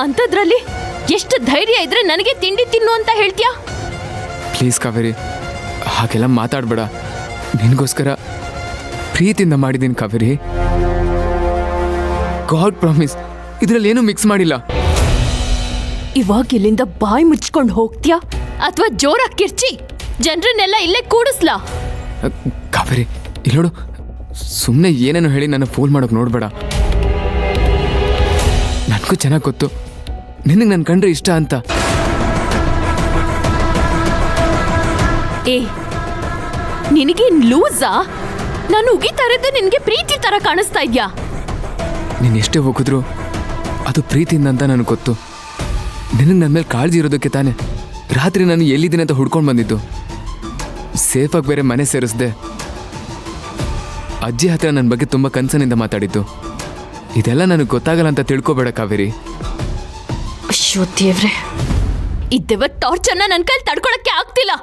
ಅಂಥದ್ರಲ್ಲಿ ಎಷ್ಟು ಧೈರ್ಯ ಇದ್ರೆ ನನಗೆ ತಿಂಡಿ ತಿನ್ನು ಅಂತ ಹೇಳ್ತೀಯಾ? ಪ್ಲೀಸ್ ಕಾವೇರಿ, ಹಾಗೆಲ್ಲ ಮಾತಾಡಬೇಡ. ನಿನಗೋಸ್ಕರ ಪ್ರೀತಿಯಿಂದ ಮಾಡಿದ್ದೀನಿ ಕಾವೇರಿ. ಗಾಡ್ ಪ್ರಾಮಿಸ್, ಇದರಲ್ಲಿ ಏನೂ ಮಿಕ್ಸ್ ಮಾಡಿಲ್ಲ. ಇವಾಗ ಇಲ್ಲಿಂದ ಬಾಯಿ ಮುಚ್ಕೊಂಡು ಹೋಗ್ತೀಯಾ ಅಥವಾ ಜೋರಾಗಿ ಕಿರ್ಚಿ ಜನರನ್ನೆಲ್ಲ ಇಲ್ಲೇ ಕೂಡಿಸ್ಲಾ? ಕಾವೇರಿ ಇಲ್ಲೋಡು, ಸುಮ್ಮನೆ ಏನೇನೋ ಹೇಳಿ ನನ್ನ ಫೋನ್ ಮಾಡೋಕೆ ನೋಡಬೇಡ. ನನಗೂ ಚೆನ್ನಾಗಿ ಗೊತ್ತು ನಿನಗೆ ನನ್ನ ಕಂಡ್ರೆ ಇಷ್ಟ ಅಂತ. ಏ, ನಿನಗೇನ್ ಲೂಸಾ? ನಾನು ಉಗಿತಾ ಇರೋದು ನಿನಗೆ ಪ್ರೀತಿ ತರ ಕಾಣಿಸ್ತಾ ಇದ್ಯಾ? ನೀನು ಎಷ್ಟೇ ಹೋಗಿದ್ರು ಅದು ಪ್ರೀತಿಯಿಂದ ಅಂತ ನನಗೆ ಗೊತ್ತು. ನಿನಗೆ ನನ್ನ ಮೇಲೆ ಕಾಳಜಿ ಇರೋದಕ್ಕೆ ತಾನೆ ರಾತ್ರಿ ನಾನು ಎಲ್ಲಿದ್ದೀನಿ ಅಂತ ಹುಡ್ಕೊಂಡು ಬಂದಿದ್ದು. ಸೇಫಾಗಿ ಬೇರೆ ಮನೆ ಸೇರಿಸ್ದೆ. ಅಜ್ಜಿ ಹತ್ರ ನನ್ನ ಬಗ್ಗೆ ತುಂಬ ಕನ್ಸನಿಂದ ಮಾತಾಡಿದ್ದು. ಇದೆಲ್ಲ ನನಗೆ ಗೊತ್ತಾಗಲ್ಲ ಅಂತ ತಿಳ್ಕೊಬೇಡ ಕಾವೇರಿ. ಅಯ್ಯೋ ದೇವ್ರೆ, ಈ ದೆವ್ವದ ಟಾರ್ಚರ್ನ ನನ್ನ ಕೈಲಿ ತಡ್ಕೊಳಕ್ಕೆ ಆಗ್ತಿಲ್ಲ.